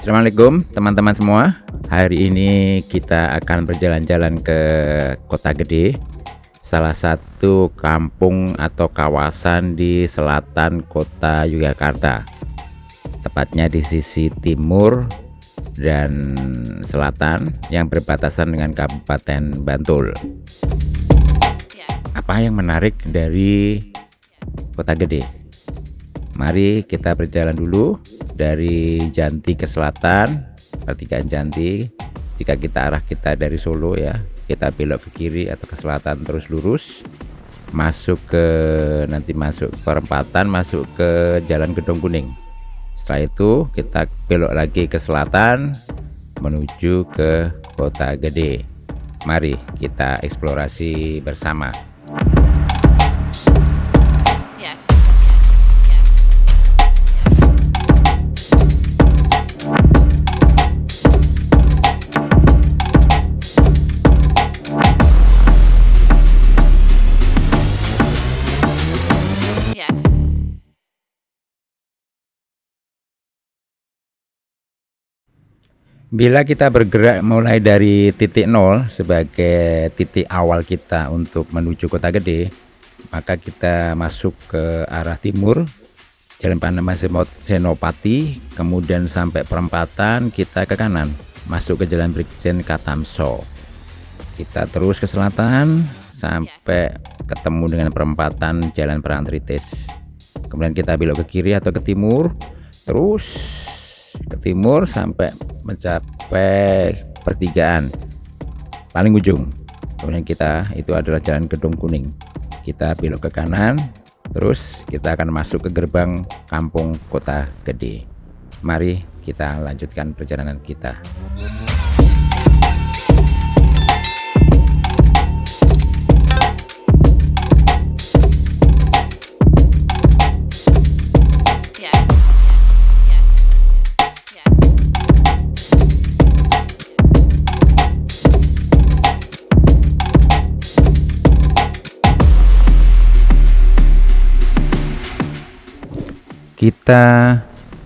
Assalamualaikum teman-teman semua. Hari ini kita akan berjalan-jalan ke Kota Gede, salah satu kampung atau kawasan di selatan kota Yogyakarta, tepatnya di sisi timur dan selatan yang berbatasan dengan Kabupaten Bantul. Apa yang menarik dari Kota Gede? Mari kita berjalan dulu dari Janti ke selatan, pertigaan Janti. Jika arah kita dari Solo ya, kita belok ke kiri atau ke selatan terus lurus, masuk perempatan, masuk ke Jalan Gedong Kuning. Setelah itu kita belok lagi ke selatan menuju ke Kota Gede. Mari kita eksplorasi bersama. Bila kita bergerak mulai dari titik nol sebagai titik awal kita untuk menuju Kota Gede, maka kita masuk ke arah timur, Jalan Panama Senopati, kemudian sampai perempatan kita ke kanan, masuk ke Jalan Brigjen Katamso. Kita terus ke selatan sampai ketemu dengan perempatan Jalan Parantritis. Kemudian kita belok ke kiri atau ke timur, terus ke timur sampai mencapai pertigaan paling ujung. Kemudian itu adalah Jalan Gedong Kuning. Kita belok ke kanan, terus kita akan masuk ke gerbang kampung Kota Gede. Mari kita lanjutkan perjalanan kita. Kita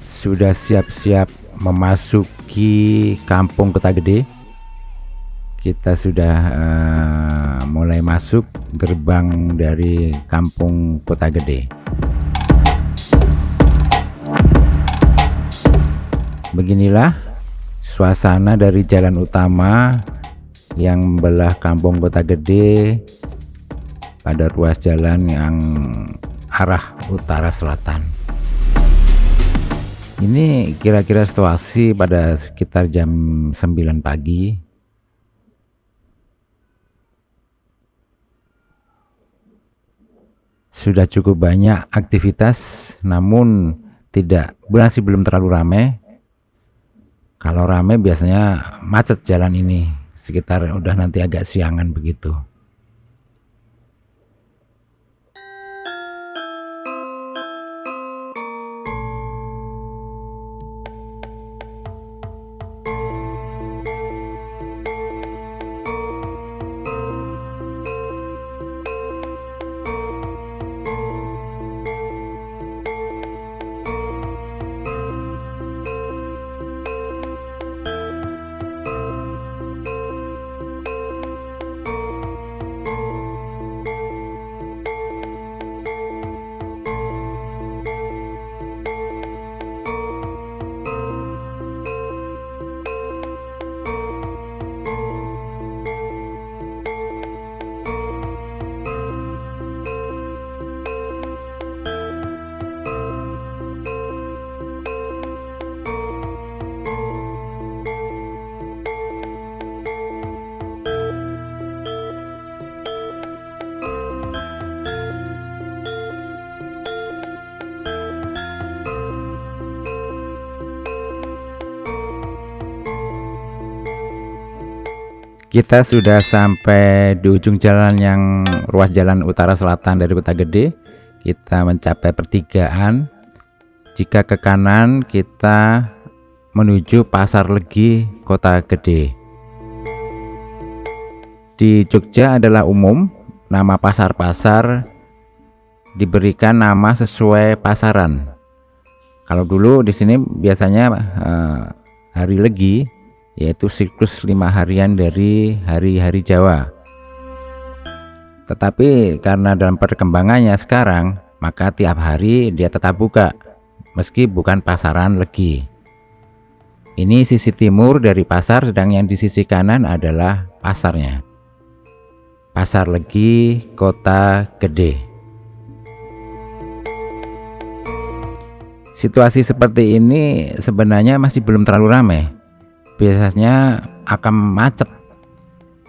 sudah siap-siap memasuki kampung Kota Gede. Kita sudah mulai masuk gerbang dari kampung Kota Gede. Beginilah suasana dari jalan utama yang membelah kampung Kota Gede pada ruas jalan yang arah utara selatan. Ini kira-kira situasi pada sekitar jam 9 pagi. Sudah cukup banyak aktivitas, namun masih belum terlalu ramai. Kalau ramai biasanya macet jalan ini, sekitar udah nanti agak siangan begitu. Kita sudah sampai di ujung jalan yang ruas jalan utara selatan dari Kota Gede. Kita mencapai pertigaan. Jika ke kanan kita menuju Pasar Legi Kota Gede. Di Jogja adalah umum nama pasar-pasar diberikan nama sesuai pasaran. Kalau dulu di sini biasanya hari Legi, yaitu siklus 5 harian dari hari-hari Jawa. Tetapi karena dalam perkembangannya sekarang, maka tiap hari dia tetap buka, meski bukan pasaran Legi. Ini sisi timur dari pasar, sedang yang di sisi kanan adalah pasarnya. Pasar Legi, Kota Gede. Situasi seperti ini sebenarnya masih belum terlalu ramai. Biasanya akan macet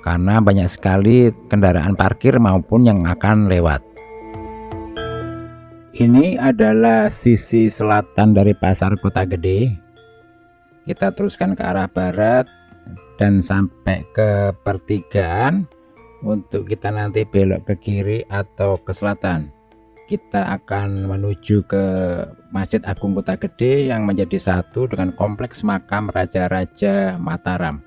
karena banyak sekali kendaraan parkir maupun yang akan lewat. Ini adalah sisi selatan dari pasar Kota Gede. Kita teruskan ke arah barat dan sampai ke pertigaan untuk kita nanti belok ke kiri atau ke selatan. Kita akan menuju ke Masjid Agung Kota Gede yang menjadi satu dengan kompleks makam Raja-Raja Mataram.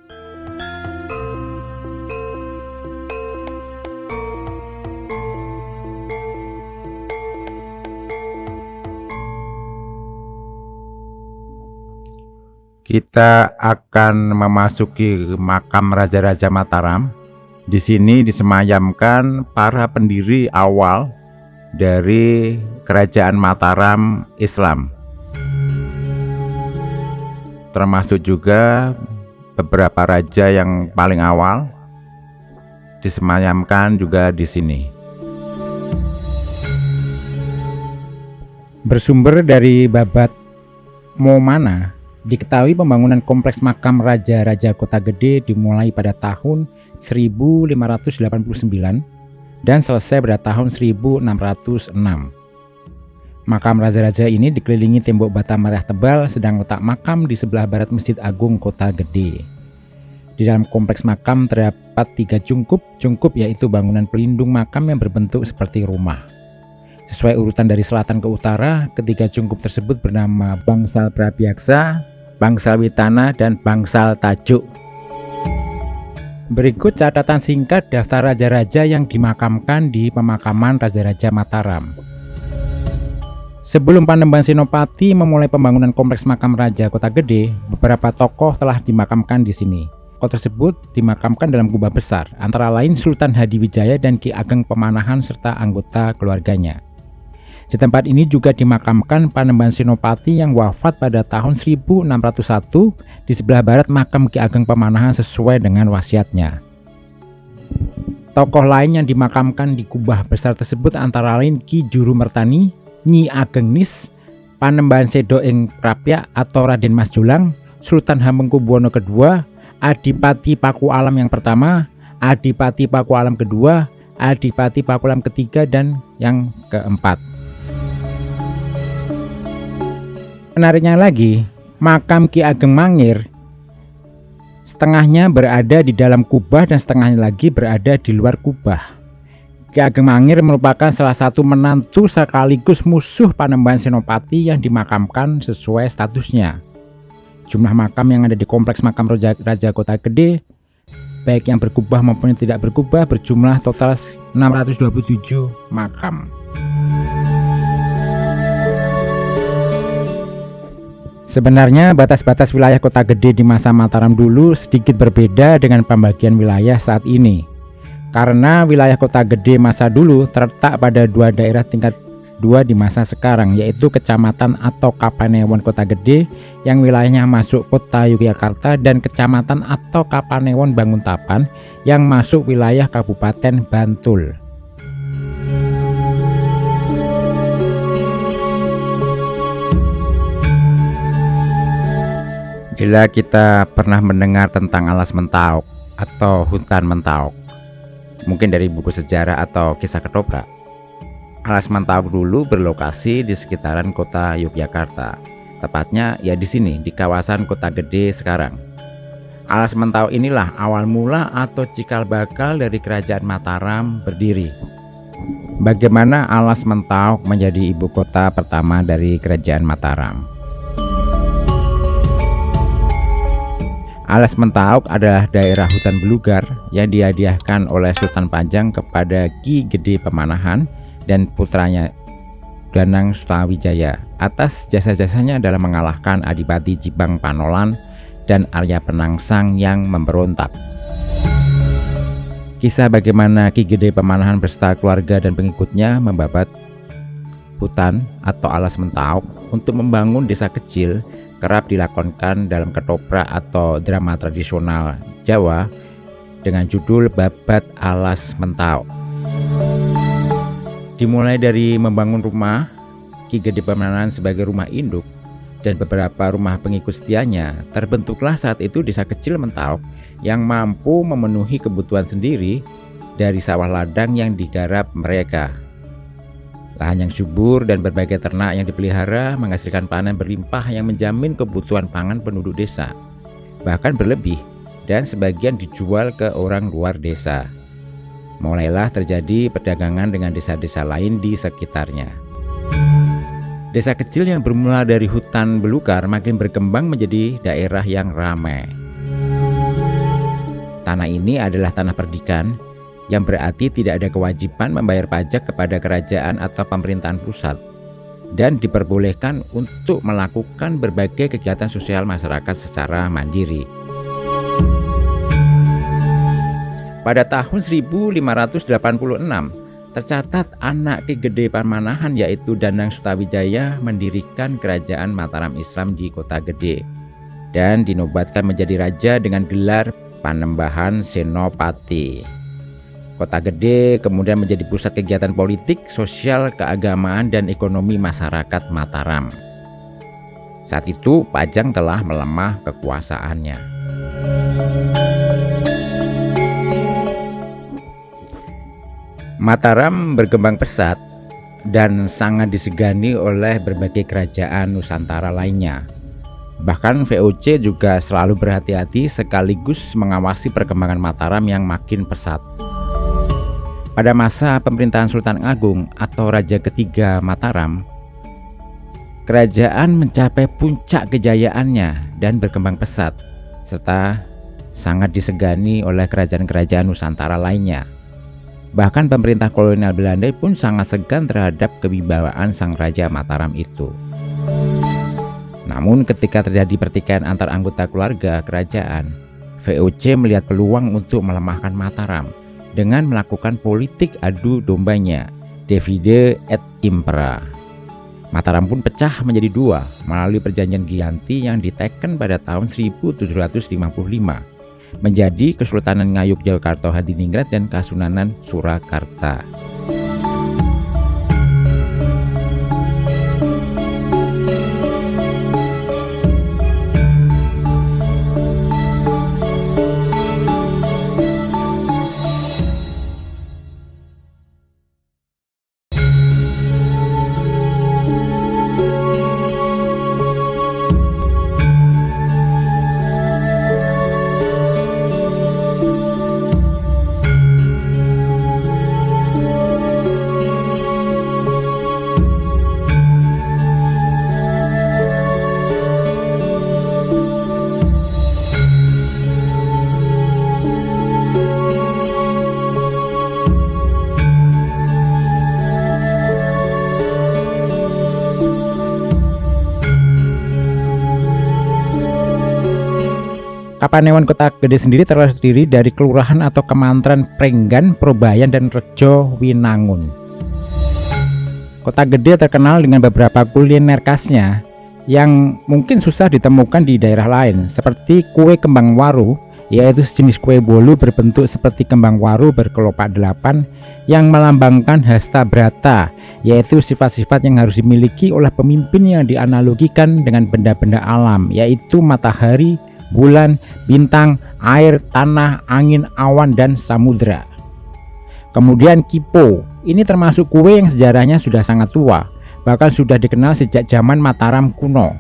Kita akan memasuki makam Raja-Raja Mataram. Di sini disemayamkan para pendiri awal dari Kerajaan Mataram Islam, termasuk juga beberapa raja yang paling awal disemayamkan juga di sini. Bersumber dari Babat Momana, diketahui pembangunan kompleks makam Raja-Raja Kota Gede dimulai pada tahun 1589 dan selesai pada tahun 1606. Makam raja-raja ini dikelilingi tembok bata merah tebal, sedang letak makam di sebelah barat Masjid Agung Kota Gede. Di dalam kompleks makam terdapat 3 cungkup. Cungkup yaitu bangunan pelindung makam yang berbentuk seperti rumah. Sesuai urutan dari selatan ke utara, ketiga cungkup tersebut bernama Bangsal Prabiaksa, Bangsal Witana, dan Bangsal Tajuk. Berikut catatan singkat daftar raja-raja yang dimakamkan di pemakaman Raja-Raja Mataram. Sebelum Panembahan Senopati memulai pembangunan kompleks makam Raja Kota Gede, beberapa tokoh telah dimakamkan di sini. Tokoh tersebut dimakamkan dalam kubah besar, antara lain Sultan Hadiwijaya dan Ki Ageng Pemanahan serta anggota keluarganya. Di tempat ini juga dimakamkan Panembahan Senopati yang wafat pada tahun 1601 di sebelah barat makam Ki Ageng Pemanahan sesuai dengan wasiatnya. Tokoh lain yang dimakamkan di kubah besar tersebut antara lain Ki Juru Mertani, Nyi Ageng Nis, Panembahan Sedo ing Krapyak atau Raden Mas Jolang, Sultan Hamengkubuwono II, Adipati Paku Alam yang pertama, Adipati Paku Alam kedua, Adipati Paku Alam ketiga, dan yang keempat. Menariknya lagi, makam Ki Ageng Mangir setengahnya berada di dalam kubah dan setengahnya lagi berada di luar kubah. Ki Ageng Mangir merupakan salah satu menantu sekaligus musuh Panembahan Senopati yang dimakamkan sesuai statusnya. Jumlah makam yang ada di kompleks makam Raja Kota Gede, baik yang berkubah maupun yang tidak berkubah, berjumlah total 627 makam. Sebenarnya batas-batas wilayah Kota Gede di masa Mataram dulu sedikit berbeda dengan pembagian wilayah saat ini. Karena wilayah Kota Gede masa dulu terletak pada 2 daerah tingkat 2 di masa sekarang, yaitu Kecamatan atau Kapanewon Kota Gede yang wilayahnya masuk Kota Yogyakarta dan Kecamatan atau Kapanewon Banguntapan yang masuk wilayah Kabupaten Bantul. Bila kita pernah mendengar tentang Alas Mentaok atau Hutan Mentaok, mungkin dari buku sejarah atau kisah ketoprak, Alas Mentaok dulu berlokasi di sekitaran kota Yogyakarta. Tepatnya ya di sini, di kawasan Kota Gede sekarang. Alas Mentaok inilah awal mula atau cikal bakal dari Kerajaan Mataram berdiri. Bagaimana Alas Mentaok menjadi ibu kota pertama dari Kerajaan Mataram? Alas Mentaok adalah daerah hutan belugar yang dihadiahkan oleh Sultan Panjang kepada Ki Gede Pemanahan dan putranya Danang Sutawijaya atas jasa-jasanya dalam mengalahkan Adipati Jibang Panolan dan Arya Penangsang yang memberontak. Kisah bagaimana Ki Gede Pemanahan beserta keluarga dan pengikutnya membabat hutan atau alas Mentaok untuk membangun desa kecil kerap dilakonkan dalam ketoprak atau drama tradisional Jawa dengan judul Babat Alas Mentaok. Dimulai dari membangun rumah Ki Gede Pemanahan sebagai rumah induk dan beberapa rumah pengikut setianya, terbentuklah saat itu desa kecil Mentaok yang mampu memenuhi kebutuhan sendiri dari sawah ladang yang digarap mereka. Lahan yang subur dan berbagai ternak yang dipelihara menghasilkan panen berlimpah yang menjamin kebutuhan pangan penduduk desa, bahkan berlebih, dan sebagian dijual ke orang luar desa. Mulailah terjadi perdagangan dengan desa-desa lain di sekitarnya. Desa kecil yang bermula dari hutan belukar makin berkembang menjadi daerah yang ramai. Tanah ini adalah tanah perdikan, yang berarti tidak ada kewajiban membayar pajak kepada kerajaan atau pemerintahan pusat, dan diperbolehkan untuk melakukan berbagai kegiatan sosial masyarakat secara mandiri. Pada tahun 1586, tercatat anak Ki Gede Pemanahan yaitu Danang Sutawijaya mendirikan kerajaan Mataram Islam di Kota Gede dan dinobatkan menjadi raja dengan gelar Panembahan Senopati. Kota Gede kemudian menjadi pusat kegiatan politik, sosial, keagamaan, dan ekonomi masyarakat Mataram. Saat itu Pajang telah melemah kekuasaannya. Mataram berkembang pesat dan sangat disegani oleh berbagai kerajaan Nusantara lainnya. Bahkan VOC juga selalu berhati-hati sekaligus mengawasi perkembangan Mataram yang makin pesat. Pada masa pemerintahan Sultan Agung atau Raja ketiga Mataram, kerajaan mencapai puncak kejayaannya dan berkembang pesat, serta sangat disegani oleh kerajaan-kerajaan Nusantara lainnya. Bahkan pemerintah kolonial Belanda pun sangat segan terhadap kewibawaan sang Raja Mataram itu. Namun ketika terjadi pertikaian antar anggota keluarga kerajaan, VOC melihat peluang untuk melemahkan Mataram dengan melakukan politik adu dombanya, divide et impera. Mataram pun pecah menjadi dua melalui perjanjian Giyanti yang diteken pada tahun 1755 menjadi Kesultanan Ngayuk Yogyakarta Hadiningrat dan Kasunanan Surakarta. Kapanewon Kota Gede sendiri terdiri dari kelurahan atau kemantran Prenggan, Probayan, dan Rejo Winangun. Kota Gede terkenal dengan beberapa kuliner khasnya yang mungkin susah ditemukan di daerah lain, seperti kue kembang waru, yaitu sejenis kue bolu berbentuk seperti kembang waru berkelopak 8 yang melambangkan hasta brata, yaitu sifat-sifat yang harus dimiliki oleh pemimpin yang dianalogikan dengan benda-benda alam, yaitu matahari, bulan, bintang, air, tanah, angin, awan, dan samudra. Kemudian kipo, ini termasuk kue yang sejarahnya sudah sangat tua, bahkan sudah dikenal sejak zaman Mataram kuno.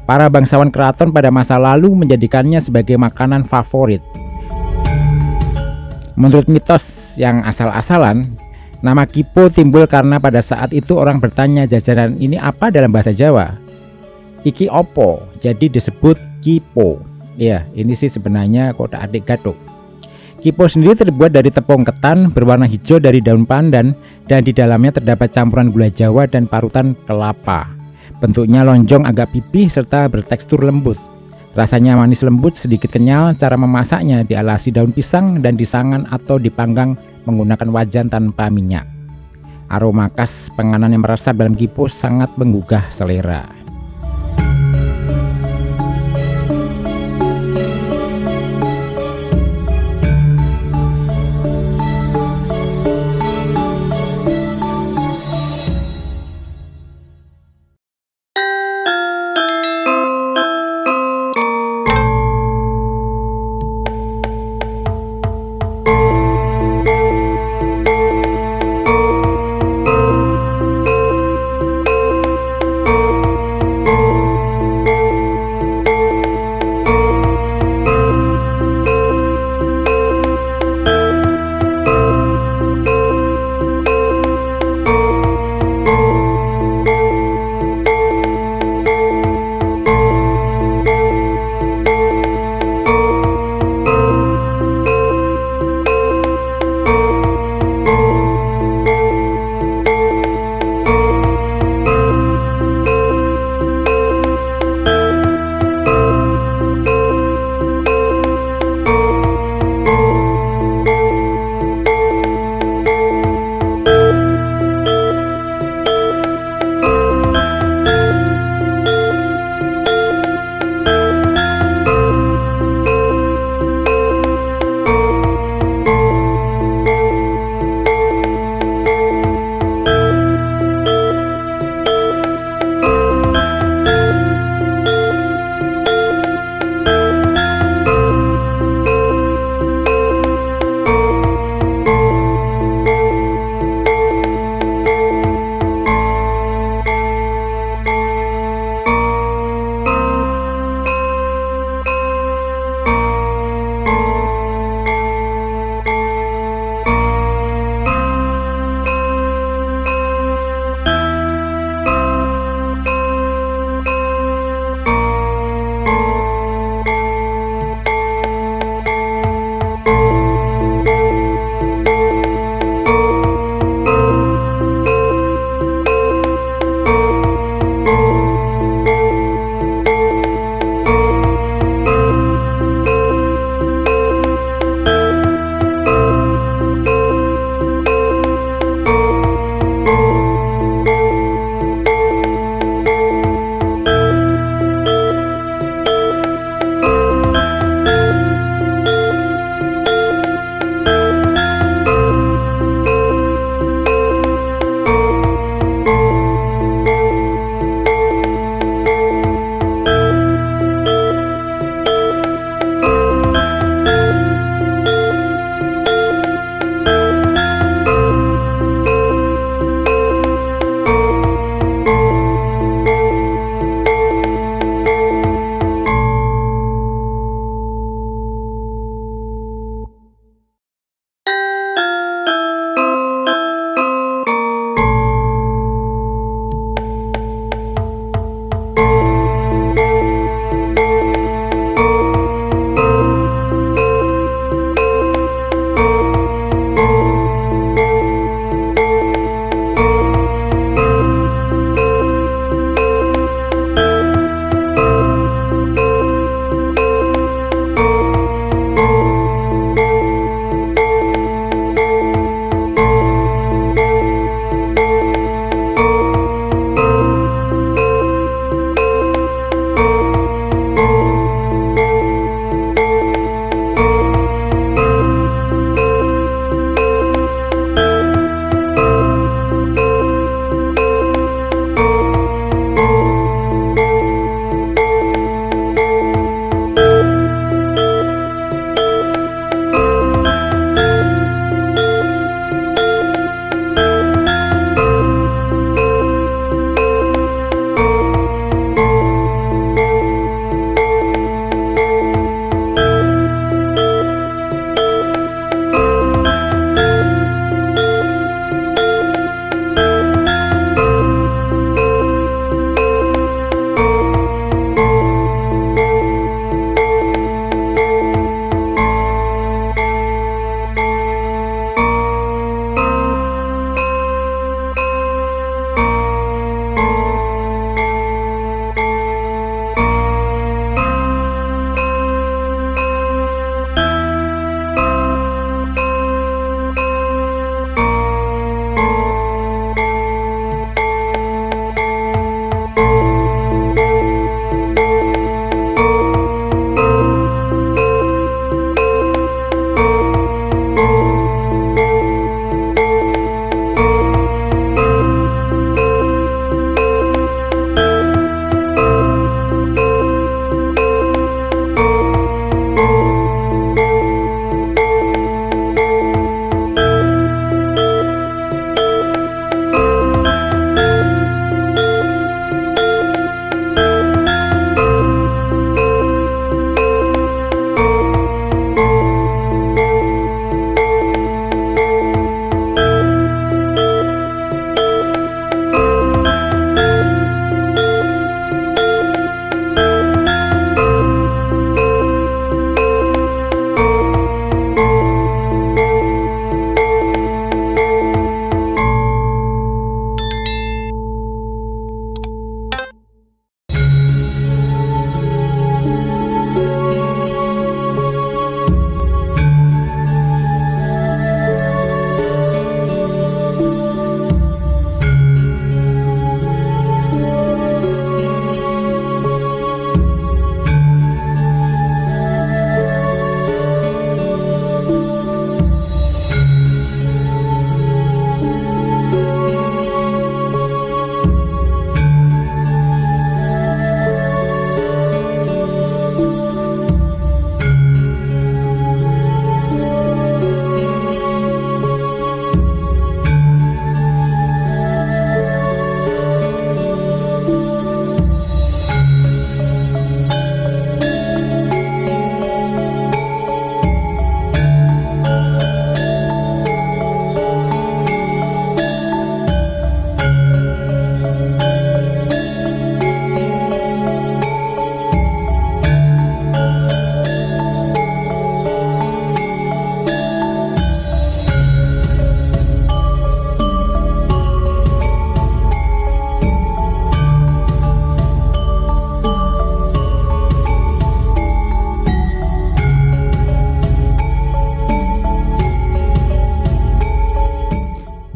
Para bangsawan keraton pada masa lalu menjadikannya sebagai makanan favorit. Menurut mitos yang asal-asalan, nama kipo timbul karena pada saat itu orang bertanya jajanan ini apa dalam bahasa Jawa. Iki opo, jadi disebut kipo. Ya, ini sih sebenarnya kotak adik gatuk. Kipo sendiri terbuat dari tepung ketan berwarna hijau dari daun pandan dan di dalamnya terdapat campuran gula Jawa dan parutan kelapa. Bentuknya lonjong agak pipih serta bertekstur lembut. Rasanya manis lembut, sedikit kenyal. Cara memasaknya dialasi daun pisang dan disangan atau dipanggang menggunakan wajan tanpa minyak. Aroma khas penganan yang meresap dalam kipo sangat menggugah selera.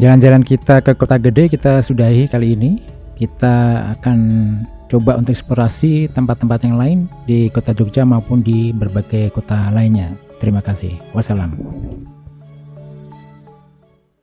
Jalan-jalan kita ke Kota Gede kita sudahi kali ini. Kita akan coba untuk eksplorasi tempat-tempat yang lain di Kota Jogja maupun di berbagai kota lainnya. Terima kasih. Wassalam.